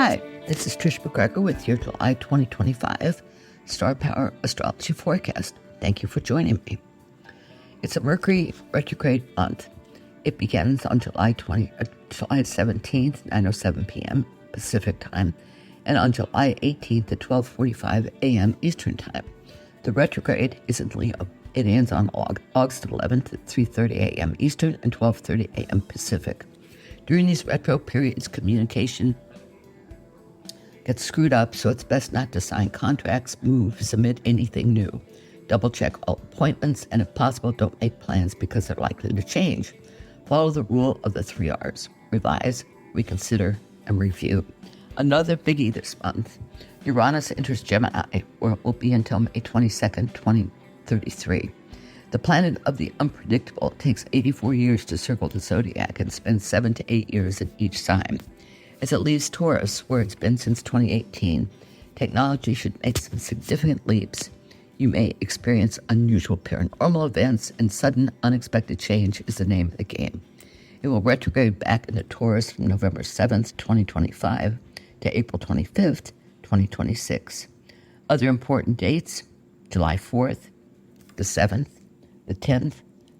Hi, this is Trish MacGregor with your July 2025 Star Power Astrology Forecast. Thank you for joining me. It's a Mercury retrograde month. It begins on July 17th, 9:07 p.m. Pacific Time, and on July 18th at 12:45 a.m. Eastern Time. The retrograde is in Leo. It ends on August 11th at 3:30 a.m. Eastern and 12:30 a.m. Pacific. During these retro periods, communication gets screwed up, so it's best not to sign contracts, move, submit anything new. Double check all appointments, and if possible, don't make plans because they're likely to change. Follow the rule of the 3 R's: revise, reconsider, and review. Another biggie this month: Uranus enters Gemini, where it will be until May 22nd, 2033. The planet of the unpredictable takes 84 years to circle the zodiac and spends 7 to 8 years in each sign. As it leaves Taurus, where it's been since 2018, technology should make some significant leaps. You may experience unusual paranormal events, and sudden, unexpected change is the name of the game. It will retrograde back into Taurus from November 7th, 2025 to April 25th, 2026. Other important dates: July 4th, the 7th, the 10th,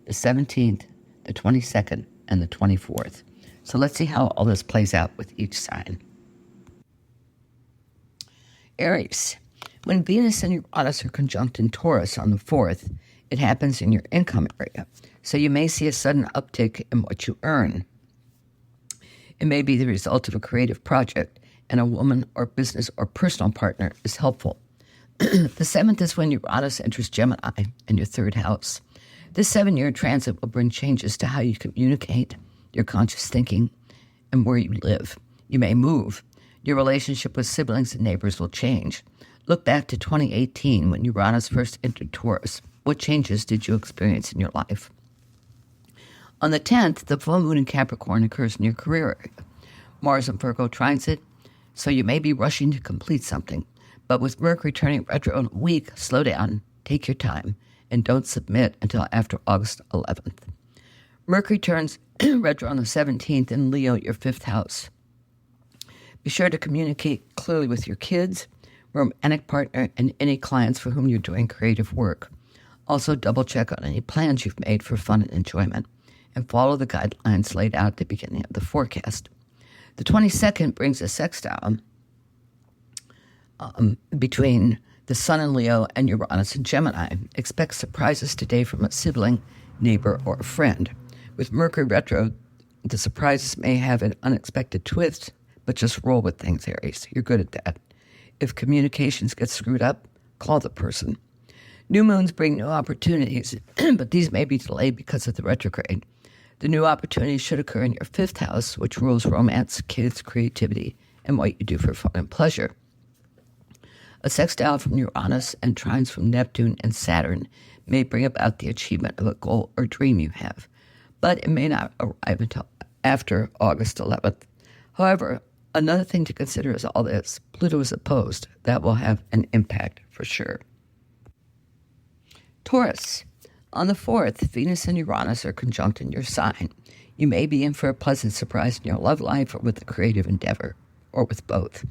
the 17th, the 22nd, and the 24th. So let's see how all this plays out with each sign. Aries. When Venus and Uranus are conjunct in Taurus on the 4th, it happens in your income area. So you may see a sudden uptick in what you earn. It may be the result of a creative project, and a woman or business or personal partner is helpful. The 7th is when Uranus enters Gemini in your 3rd house. This 7-year transit will bring changes to how you communicate, your conscious thinking, and where you live. You may move. Your relationship with siblings and neighbors will change. Look back to 2018 when Uranus first entered Taurus. What changes did you experience in your life? On the 10th, the full moon in Capricorn occurs in your career area. Mars and Virgo trines it, so you may be rushing to complete something. But with Mercury turning retro in a week, slow down, take your time, and don't submit until after August 11th. Mercury turns retro on the 17th in Leo, your 5th house. Be sure to communicate clearly with your kids, romantic partner, and any clients for whom you're doing creative work. Also, double check on any plans you've made for fun and enjoyment, and follow the guidelines laid out at the beginning of the forecast. The 22nd brings a sextile between the Sun in Leo and Uranus in Gemini. Expect surprises today from a sibling, neighbor, or a friend. With Mercury retro, the surprises may have an unexpected twist, but just roll with things, Aries. You're good at that. If communications get screwed up, call the person. New moons bring new opportunities, but these may be delayed because of the retrograde. The new opportunities should occur in your 5th house, which rules romance, kids, creativity, and what you do for fun and pleasure. A sextile from Uranus and trines from Neptune and Saturn may bring about the achievement of a goal or dream you have, but it may not arrive until after August 11th. However, another thing to consider is all this: Pluto is opposed. That will have an impact for sure. Taurus. On the 4th, Venus and Uranus are conjunct in your sign. You may be in for a pleasant surprise in your love life or with a creative endeavor, or with both.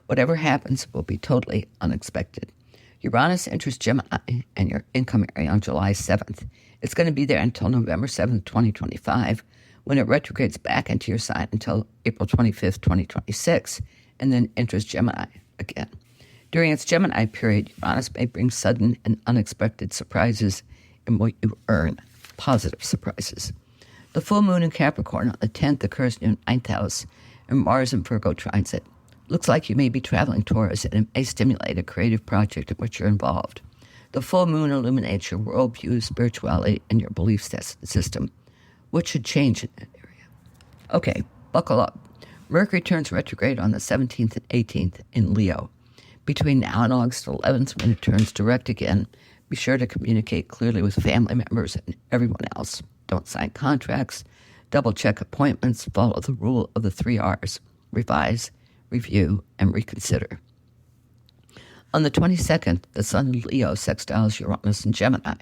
Whatever happens will be totally unexpected. Uranus enters Gemini and your income area on July 7th. It's going to be there until November 7th, 2025, when it retrogrades back into your sign until April 25th, 2026, and then enters Gemini again. During its Gemini period, Uranus may bring sudden and unexpected surprises in what you earn, positive surprises. The full moon in Capricorn on the 10th occurs in your 9th house, and Mars and Virgo trines it. Looks like you may be traveling, Taurus, and it may stimulate a creative project in which you're involved. The full moon illuminates your worldview, spirituality, and your belief system. What should change in that area? Okay, buckle up. Mercury turns retrograde on the 17th and 18th in Leo. Between now and August 11th, when it turns direct again, be sure to communicate clearly with family members and everyone else. Don't sign contracts. Double-check appointments. Follow the rule of the 3 R's: revise, review, and reconsider. On the 22nd, the Sun in Leo sextiles Uranus and Gemini.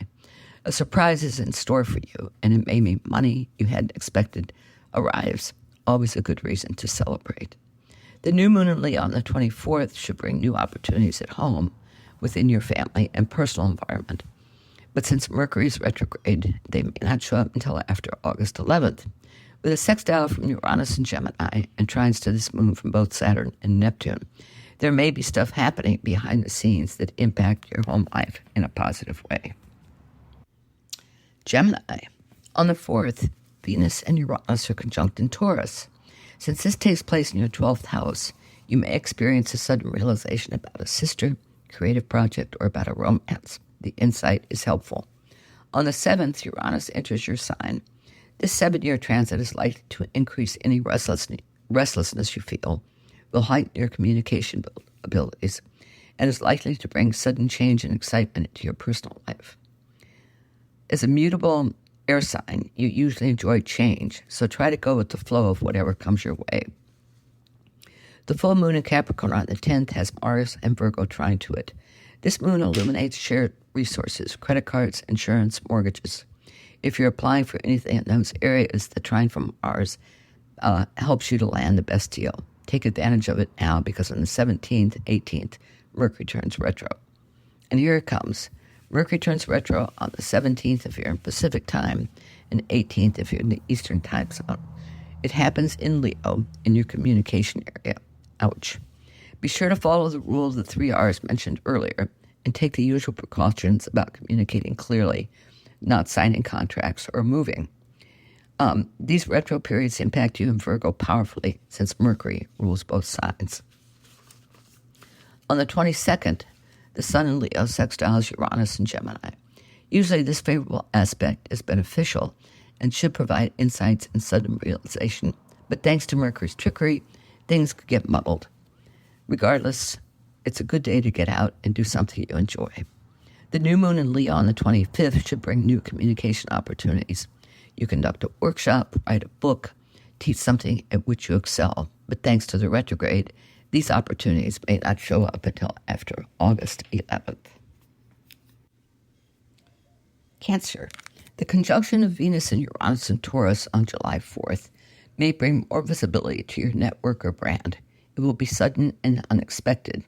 A surprise is in store for you, and it may mean money you hadn't expected arrives. Always a good reason to celebrate. The new moon in Leo on the 24th should bring new opportunities at home, within your family and personal environment. But since Mercury is retrograde, they may not show up until after August 11th. With a sextile from Uranus and Gemini and trines to this moon from both Saturn and Neptune, there may be stuff happening behind the scenes that impact your home life in a positive way. Gemini. On the 4th, Venus and Uranus are conjunct in Taurus. Since this takes place in your 12th house, you may experience a sudden realization about a sister, creative project, or about a romance. The insight is helpful. On the 7th, Uranus enters your sign. This 7-year transit is likely to increase any restlessness you feel, will heighten your communication abilities, and is likely to bring sudden change and excitement into your personal life. As a mutable air sign, you usually enjoy change, so try to go with the flow of whatever comes your way. The full moon in Capricorn on the 10th has Mars and Virgo trine to it. This moon illuminates shared resources, credit cards, insurance, mortgages. If you're applying for anything in those areas, the trine from Mars helps you to land the best deal. Take advantage of it now, because on the 17th, 18th, Mercury turns retro. And here it comes. Mercury turns retro on the 17th if you're in Pacific time, and 18th if you're in the Eastern time zone. It happens in Leo, in your communication area. Ouch. Be sure to follow the rule of the 3 R's mentioned earlier, and take the usual precautions about communicating clearly, not signing contracts or moving. These retro periods impact you in Virgo powerfully, since Mercury rules both signs. On the 22nd, the Sun in Leo sextiles Uranus and Gemini. Usually this favorable aspect is beneficial and should provide insights and sudden realization, but thanks to Mercury's trickery, things could get muddled. Regardless, it's a good day to get out and do something you enjoy. The new moon in Leo on the 25th should bring new communication opportunities. You conduct a workshop, write a book, teach something at which you excel, but thanks to the retrograde, these opportunities may not show up until after August 11th. Cancer. The conjunction of Venus and Uranus and Taurus on July 4th may bring more visibility to your network or brand. It will be sudden and unexpected,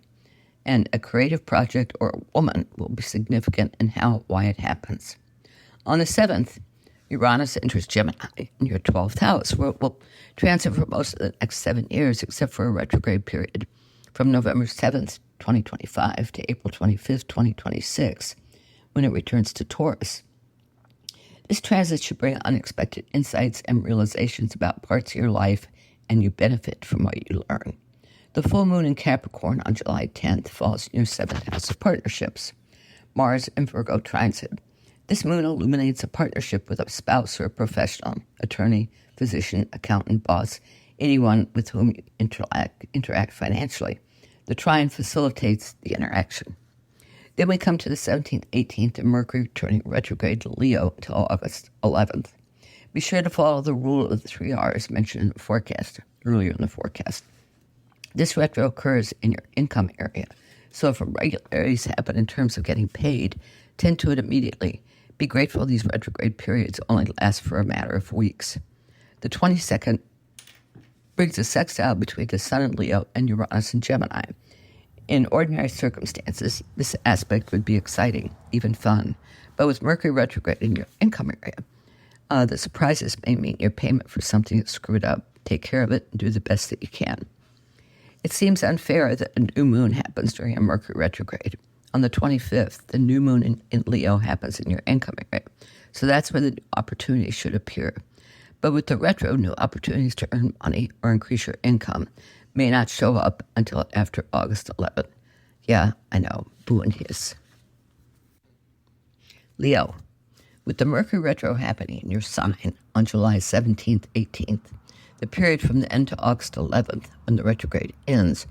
and a creative project or a woman will be significant in why it happens. On the 7th, Uranus enters Gemini in your 12th house, where it will transit for most of the next 7 years, except for a retrograde period from November 7th, 2025 to April 25th, 2026, when it returns to Taurus. This transit should bring unexpected insights and realizations about parts of your life, and you benefit from what you learn. The full moon in Capricorn on July 10th falls in your 7th house of partnerships. Mars and Virgo transit. This moon illuminates a partnership with a spouse or a professional, attorney, physician, accountant, boss, anyone with whom you interact financially. The trine facilitates the interaction. Then we come to the 17th, 18th, and Mercury turning retrograde to Leo until August 11th. Be sure to follow the rule of the 3 R's mentioned in the forecast, earlier in the forecast. This retro occurs in your income area, so if irregularities happen in terms of getting paid, tend to it immediately. Be grateful these retrograde periods only last for a matter of weeks. The 22nd brings a sextile between the Sun in Leo and Uranus in Gemini. In ordinary circumstances, this aspect would be exciting, even fun. But with Mercury retrograde in your income area, the surprises may mean your payment for something that's screwed up. Take care of it and do the best that you can. It seems unfair that a new moon happens during a Mercury retrograde. On the 25th, the new moon in Leo happens in your income area, so that's where the new opportunities should appear. But with the retro, new opportunities to earn money or increase your income may not show up until after August 11th. Yeah, I know, boo and hiss. Leo. With the Mercury retro happening in your sign on July 17th, 18th, the period from the end to August 11th, when the retrograde ends,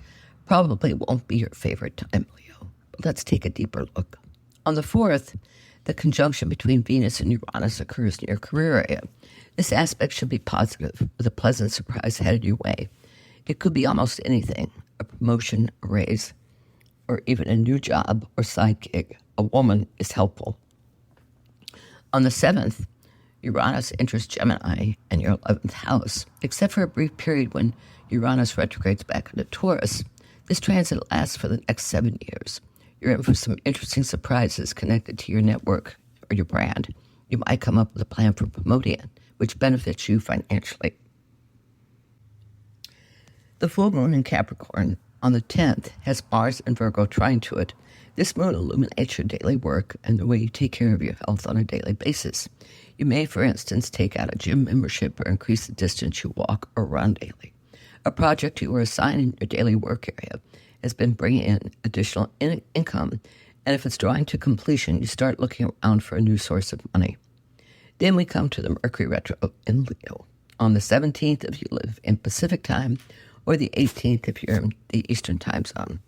probably won't be your favorite time, Leo. But let's take a deeper look. On the 4th, the conjunction between Venus and Uranus occurs in your career area. This aspect should be positive, with a pleasant surprise headed your way. It could be almost anything, a promotion, a raise, or even a new job or side gig. A woman is helpful. On the 7th, Uranus enters Gemini and your 11th house. Except for a brief period when Uranus retrogrades back into Taurus, this transit lasts for the next 7 years. You're in for some interesting surprises connected to your network or your brand. You might come up with a plan for promoting it, which benefits you financially. The full moon in Capricorn on the 10th has Mars and Virgo trine to it. This moon illuminates your daily work and the way you take care of your health on a daily basis. You may, for instance, take out a gym membership or increase the distance you walk or run daily. A project you were assigned in your daily work area has been bringing in additional income, and if it's drawing to completion, you start looking around for a new source of money. Then we come to the Mercury retro in Leo. On the 17th, if you live in Pacific time, or the 18th if you're in the Eastern time zone.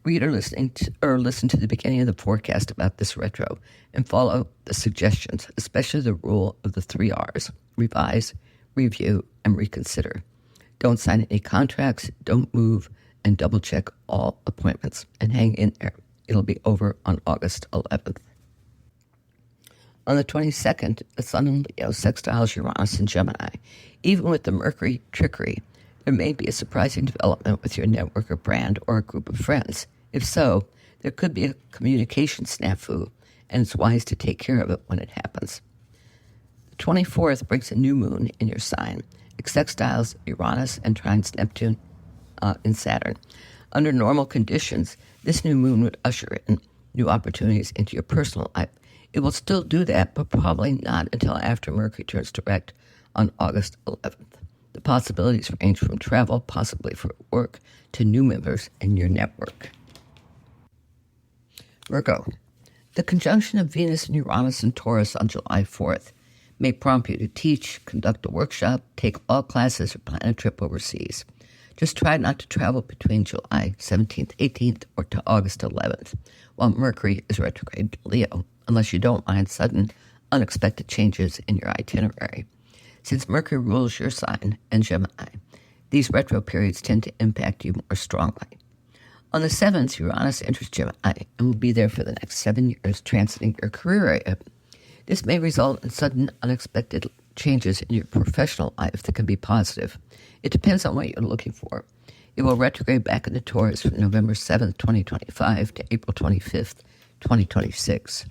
Read or listen to the beginning of the forecast about this retro and follow the suggestions, especially the rule of the 3 R's: revise, review, and reconsider. Don't sign any contracts, don't move, and double-check all appointments. And hang in there. It'll be over on August 11th. On the 22nd, the Sun in Leo sextiles Uranus in Gemini. Even with the Mercury trickery, there may be a surprising development with your network or brand or a group of friends. If so, there could be a communication snafu, and it's wise to take care of it when it happens. The 24th brings a new moon in your sign. It sextiles Uranus and trines Neptune in Saturn. Under normal conditions, this new moon would usher in new opportunities into your personal life. It will still do that, but probably not until after Mercury turns direct on August 11th. The possibilities range from travel, possibly for work, to new members in your network. Virgo. The conjunction of Venus and Uranus and Taurus on July 4th may prompt you to teach, conduct a workshop, take all classes, or plan a trip overseas. Just try not to travel between July 17th, 18th, or to August 11th, while Mercury is retrograde to Leo, unless you don't mind sudden, unexpected changes in your itinerary. Since Mercury rules your sign and Gemini, these retro periods tend to impact you more strongly. On the 7th, Uranus enters Gemini and will be there for the next 7 years, transiting your career area. This may result in sudden, unexpected changes in your professional life that can be positive. It depends on what you're looking for. It will retrograde back into Taurus from November 7th, 2025 to April 25th, 2026.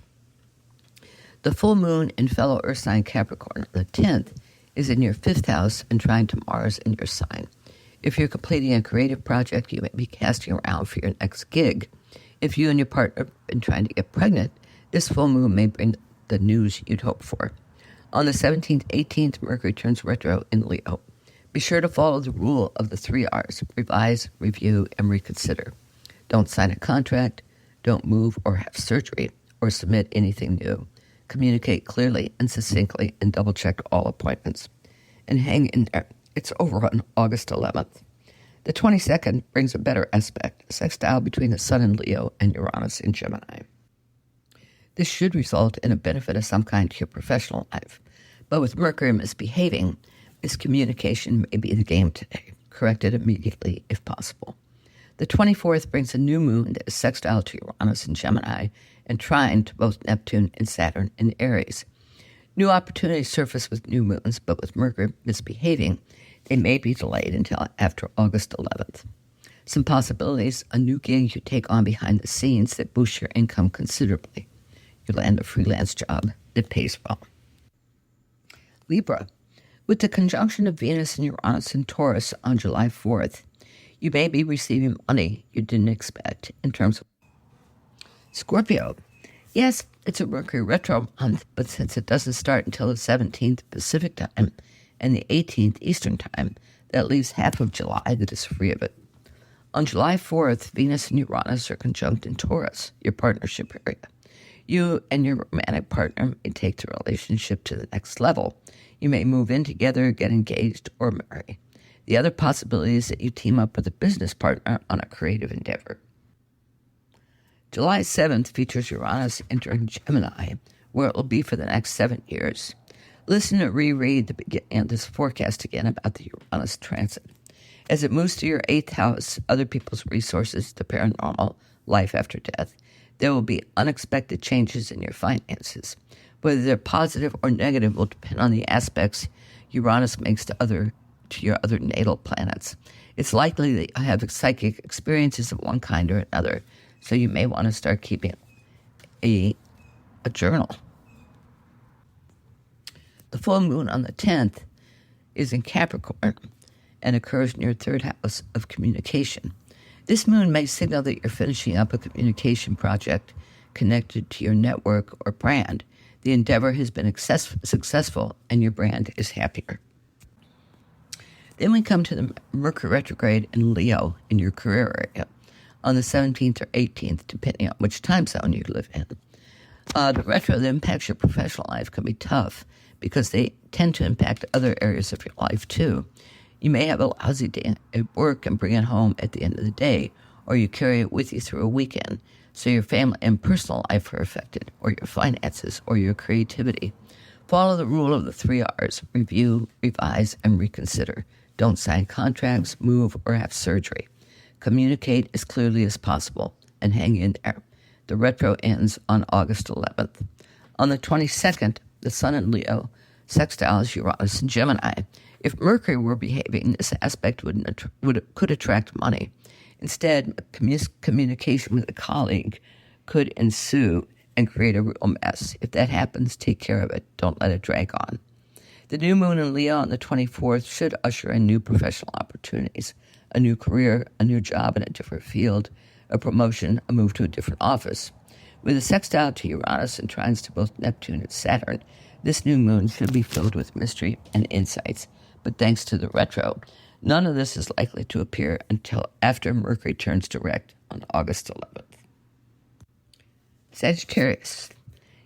The full moon in fellow Earth sign Capricorn on the 10th is in your 5th house and trine to Mars in your sign. If you're completing a creative project, you may be casting around for your next gig. If you and your partner have been trying to get pregnant, this full moon may bring the news you'd hope for. On the 17th, 18th, Mercury turns retro in Leo. Be sure to follow the rule of the 3 R's: revise, review, and reconsider. Don't sign a contract, don't move or have surgery, or submit anything new. Communicate clearly and succinctly, and double-check all appointments. And hang in there. It's over on August 11th. The 22nd brings a better aspect, a sextile between the Sun in Leo and Uranus in Gemini. This should result in a benefit of some kind to your professional life. But with Mercury misbehaving, miscommunication may be the game today. Correct it immediately if possible. The 24th brings a new moon that is sextile to Uranus in Gemini and trine to both Neptune and Saturn in Aries. New opportunities surface with new moons, but with Mercury misbehaving, they may be delayed until after August 11th. Some possibilities: a new gig you take on behind the scenes that boosts your income considerably. You land a freelance job that pays well. Libra. With the conjunction of Venus and Uranus in Taurus on July 4th, you may be receiving money you didn't expect in terms of Scorpio. Yes, it's a Mercury retro month, but since it doesn't start until the 17th Pacific time and the 18th Eastern time, that leaves half of July that is free of it. On July 4th, Venus and Uranus are conjunct in Taurus, your partnership area. You and your romantic partner may take the relationship to the next level. You may move in together, get engaged, or marry. The other possibility is that you team up with a business partner on a creative endeavor. July 7th features Uranus entering Gemini, where it will be for the next 7 years. Listen or reread the beginning of this forecast again about the Uranus transit. As it moves to your 8th house, other people's resources, the paranormal, life after death, there will be unexpected changes in your finances. Whether they're positive or negative will depend on the aspects Uranus makes to your other natal planets. It's likely that you have psychic experiences of one kind or another, so you may want to start keeping a journal. The full moon on the 10th is in Capricorn and occurs in your third house of communication. This moon may signal that you're finishing up a communication project connected to your network or brand. The endeavor has been successful and your brand is happier. Then we come to the Mercury retrograde in Leo in your career area on the 17th or 18th, depending on which time zone you live in. The retro that impacts your professional life can be tough because they tend to impact other areas of your life too. You may have a lousy day at work and bring it home at the end of the day, or you carry it with you through a weekend, so your family and personal life are affected, or your finances, or your creativity. Follow the rule of the 3 R's: review, revise, and reconsider. Don't sign contracts, move, or have surgery. Communicate as clearly as possible, and hang in there. The retro ends on August 11th. On the 22nd, the Sun in Leo sextiles Uranus in Gemini. If Mercury were behaving, this aspect could attract money. Instead, communication with a colleague could ensue and create a real mess. If that happens, take care of it. Don't let it drag on. The new moon in Leo on the 24th should usher in new professional opportunities, a new career, a new job in a different field, a promotion, a move to a different office. With a sextile to Uranus and trines to both Neptune and Saturn, this new moon should be filled with mystery and insights. But thanks to the retro, none of this is likely to appear until after Mercury turns direct on August 11th. Sagittarius.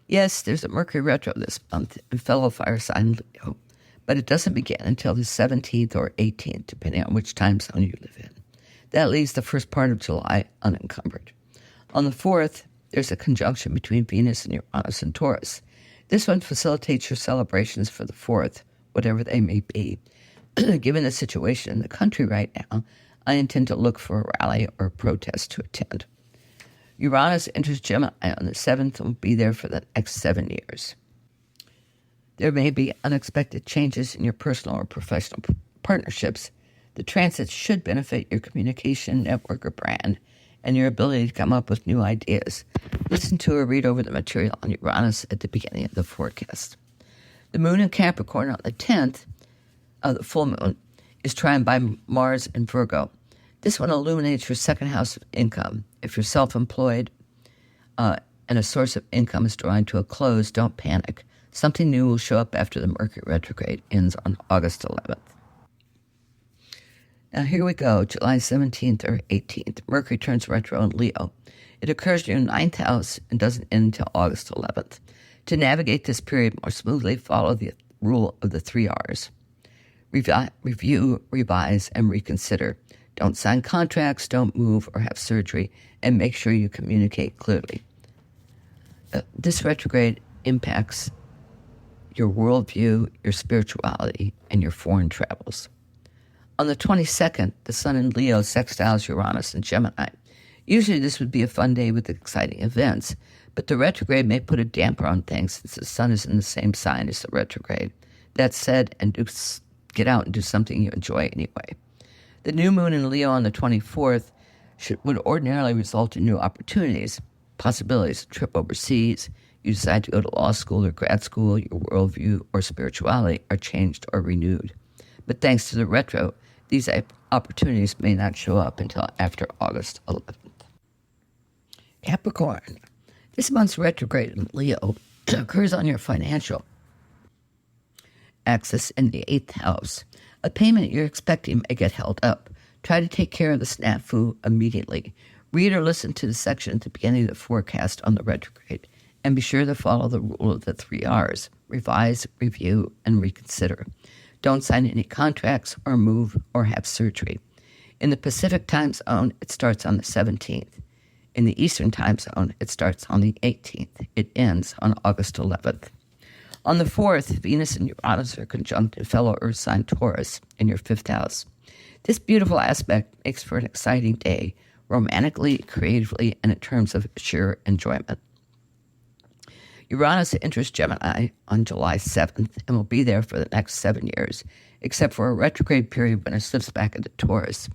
Yes, there's a Mercury retro this month in fellow fire sign Leo, but it doesn't begin until the 17th or 18th, depending on which time zone you live in. That leaves the first part of July unencumbered. On the 4th, there's a conjunction between Venus and Uranus and Taurus. This one facilitates your celebrations for the 4th, whatever they may be. Given the situation in the country right now, I intend to look for a rally or a protest to attend. Uranus enters Gemini on the 7th and will be there for the next 7 years. There may be unexpected changes in your personal or professional partnerships. The transit should benefit your communication, network, or brand, and your ability to come up with new ideas. Listen to or read over the material on Uranus at the beginning of the forecast. The moon in Capricorn on the 10th, the full moon, is trined by Mars and Virgo. This one illuminates your second house of income. If you're self-employed and a source of income is drawing to a close, don't panic. Something new will show up after the Mercury retrograde ends on August 11th. Now here we go, July 17th or 18th. Mercury turns retro in Leo. It occurs in your 9th house and doesn't end until August 11th. To navigate this period more smoothly, follow the rule of the 3 R's. Review, revise, and reconsider. Don't sign contracts, don't move or have surgery, and make sure you communicate clearly. This retrograde impacts your worldview, your spirituality, and your foreign travels. On the 22nd, the Sun in Leo sextiles Uranus in Gemini. Usually this would be a fun day with exciting events, but the retrograde may put a damper on things since the Sun is in the same sign as the retrograde. That said, get out and do something you enjoy anyway. The new moon in Leo on the 24th would ordinarily result in new opportunities, possibilities, a trip overseas. You decide to go to law school or grad school, your worldview or spirituality are changed or renewed. But thanks to the retro, these opportunities may not show up until after August 11th. Capricorn. This month's retrograde in Leo occurs on your financial axis in the 8th house. A payment you're expecting may get held up. Try to take care of the snafu immediately. Read or listen to the section at the beginning of the forecast on the retrograde, and be sure to follow the rule of the 3 R's: revise, review, and reconsider. Don't sign any contracts or move or have surgery. In the Pacific time zone, it starts on the 17th. In the Eastern time zone, it starts on the 18th. It ends on August 11th. On the 4th, Venus and Uranus are conjunct in fellow Earth sign Taurus in your 5th house. This beautiful aspect makes for an exciting day, romantically, creatively, and in terms of sheer enjoyment. Uranus enters Gemini on July 7th and will be there for the next 7 years, except for a retrograde period when it slips back into Taurus.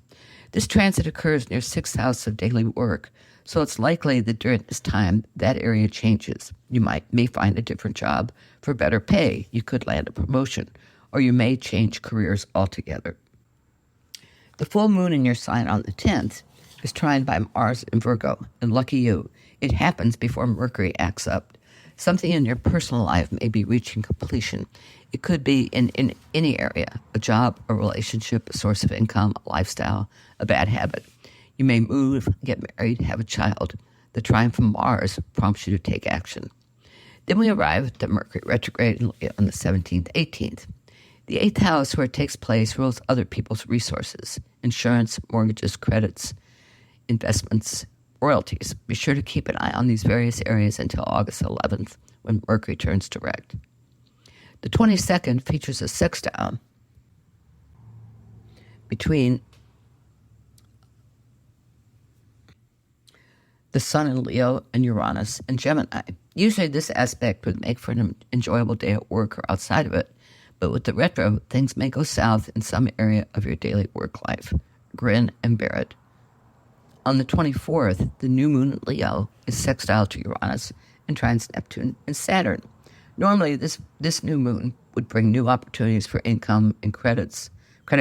This transit occurs near 6th house of daily work, so it's likely that during this time that area changes. You may find a different job for better pay. You could land a promotion, or you may change careers altogether. The full moon in your sign on the 10th is trined by Mars in Virgo, and lucky you, it happens before Mercury acts up. Something in your personal life may be reaching completion. It could be in any area, a job, a relationship, a source of income, a lifestyle, a bad habit. You may move, get married, have a child. The trine from Mars prompts you to take action. Then we arrive at the Mercury retrograde on the 17th, 18th. The 8th house where it takes place rules other people's resources, insurance, mortgages, credits, investments, royalties. Be sure to keep an eye on these various areas until August 11th when Mercury turns direct. The 22nd features a sextile between the Sun in Leo and Uranus and Gemini. Usually this aspect would make for an enjoyable day at work or outside of it, but with the retro, things may go south in some area of your daily work life. Grin and bear it. On the 24th, the new moon in Leo is sextile to Uranus and trines Neptune and Saturn. Normally, this new moon would bring new opportunities for income and credit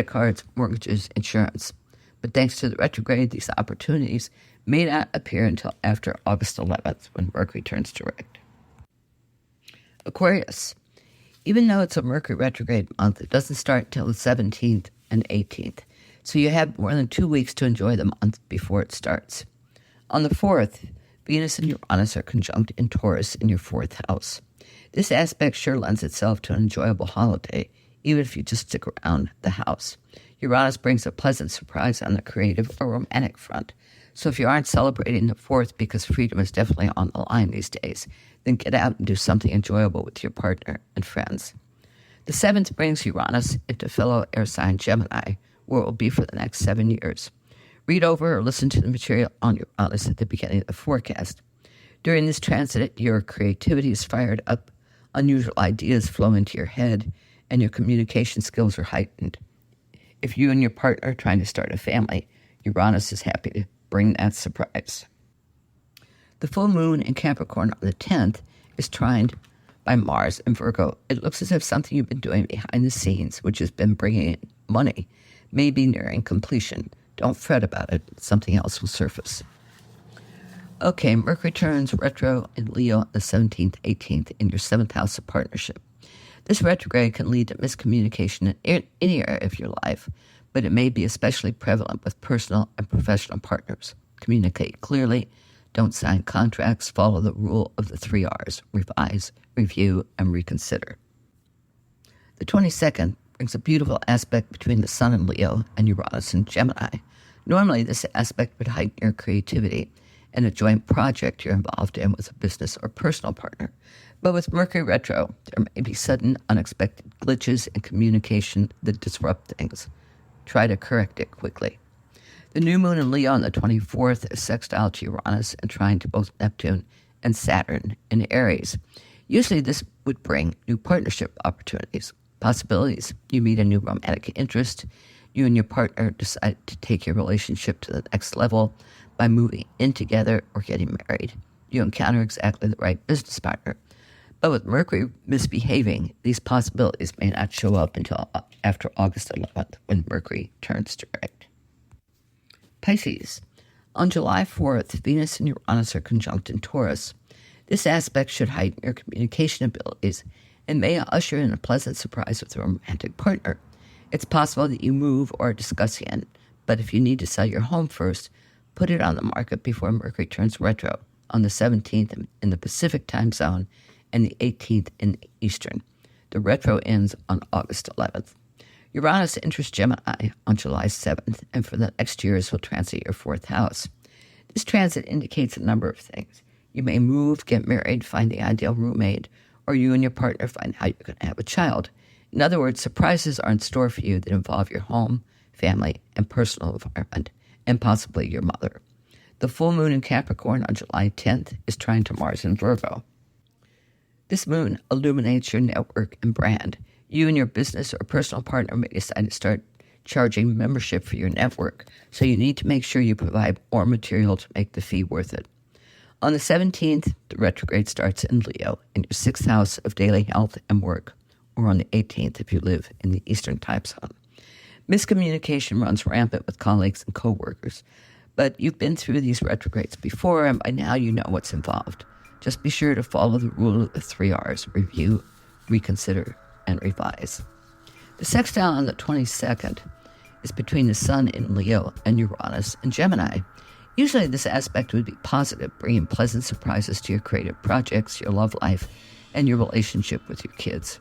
cards, mortgages, insurance. But thanks to the retrograde, these opportunities may not appear until after August 11th when Mercury turns direct. Aquarius. Even though it's a Mercury retrograde month, it doesn't start until the 17th and 18th. So you have more than 2 weeks to enjoy the month before it starts. On the 4th, Venus and Uranus are conjunct in Taurus in your 4th house. This aspect sure lends itself to an enjoyable holiday, even if you just stick around the house. Uranus brings a pleasant surprise on the creative or romantic front. So if you aren't celebrating the 4th because freedom is definitely on the line these days, then get out and do something enjoyable with your partner and friends. The 7th brings Uranus into fellow air sign Gemini, where it will be for the next 7 years. Read over or listen to the material on Uranus at the beginning of the forecast. During this transit, your creativity is fired up, unusual ideas flow into your head, and your communication skills are heightened. If you and your partner are trying to start a family, Uranus is happy to bring that surprise. The full moon in Capricorn on the 10th is trined by Mars in Virgo. It looks as if something you've been doing behind the scenes, which has been bringing in money, may be nearing completion. Don't fret about it. Something else will surface. Okay, Mercury turns retro in Leo on the 17th, 18th in your 7th house of partnership. This retrograde can lead to miscommunication in any area of your life, but it may be especially prevalent with personal and professional partners. Communicate clearly. Don't sign contracts. Follow the rule of the 3 R's. Revise, review, and reconsider. The 22nd brings a beautiful aspect between the Sun in Leo and Uranus in Gemini. Normally, this aspect would heighten your creativity in a joint project you're involved in with a business or personal partner. But with Mercury retro, there may be sudden, unexpected glitches in communication that disrupt things. Try to correct it quickly. The new moon in Leo on the 24th is sextile to Uranus and trine to both Neptune and Saturn in Aries. Usually this would bring new partnership opportunities, possibilities. You meet a new romantic interest. You and your partner decide to take your relationship to the next level by moving in together or getting married. You encounter exactly the right business partner. But with Mercury misbehaving, these possibilities may not show up until after August 11th when Mercury turns direct. Pisces. On July 4th, Venus and Uranus are conjunct in Taurus. This aspect should heighten your communication abilities and may usher in a pleasant surprise with a romantic partner. It's possible that you move or are discussing it, but if you need to sell your home first, put it on the market before Mercury turns retro on the 17th in the Pacific time zone and the 18th in the Eastern. The retro ends on August 11th. Uranus enters Gemini on July 7th, and for the next years will transit your 4th house. This transit indicates a number of things. You may move, get married, find the ideal roommate, or you and your partner find how you're going to have a child. In other words, surprises are in store for you that involve your home, family, and personal environment, and possibly your mother. The full moon in Capricorn on July 10th is trine to Mars in Virgo. This moon illuminates your network and brand. You and your business or personal partner may decide to start charging membership for your network, so you need to make sure you provide more material to make the fee worth it. On the 17th, the retrograde starts in Leo, in your 6th house of daily health and work, or on the 18th if you live in the Eastern time zone. Miscommunication runs rampant with colleagues and coworkers, but you've been through these retrogrades before, and by now you know what's involved. Just be sure to follow the rule of the 3 R's: review, reconsider, and revise. The sextile on the 22nd is between the Sun in Leo and Uranus in Gemini. Usually this aspect would be positive, bringing pleasant surprises to your creative projects, your love life, and your relationship with your kids.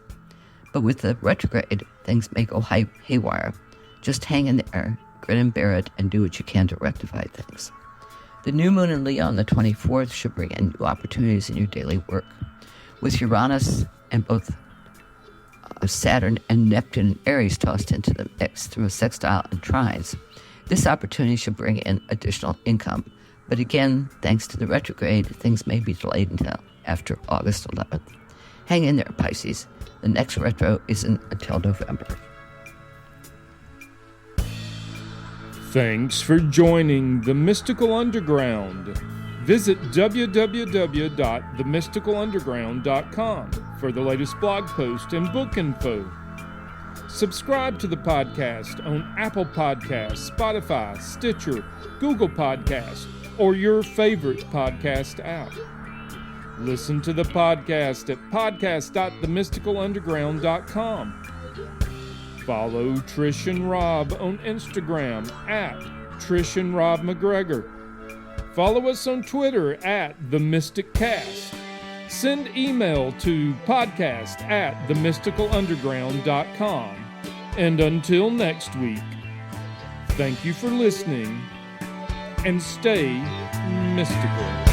But with the retrograde, things may go haywire. Just hang in there, grit and bear it, and do what you can to rectify things. The new moon in Leo on the 24th should bring in new opportunities in your daily work. With Uranus and both Saturn and Neptune and Aries tossed into the mix through a sextile and trines, this opportunity should bring in additional income. But again, thanks to the retrograde, things may be delayed until after August 11th. Hang in there, Pisces. The next retro isn't until November. Thanks for joining The Mystical Underground. Visit www.themysticalunderground.com for the latest blog post and book info. Subscribe to the podcast on Apple Podcasts, Spotify, Stitcher, Google Podcasts, or your favorite podcast app. Listen to the podcast at podcast.themysticalunderground.com. Follow Trish and Rob on Instagram at Trish and Rob MacGregor. Follow us on Twitter at The Mystic Cast. Send email to podcast@themysticalunderground.com. And until next week, thank you for listening and stay mystical.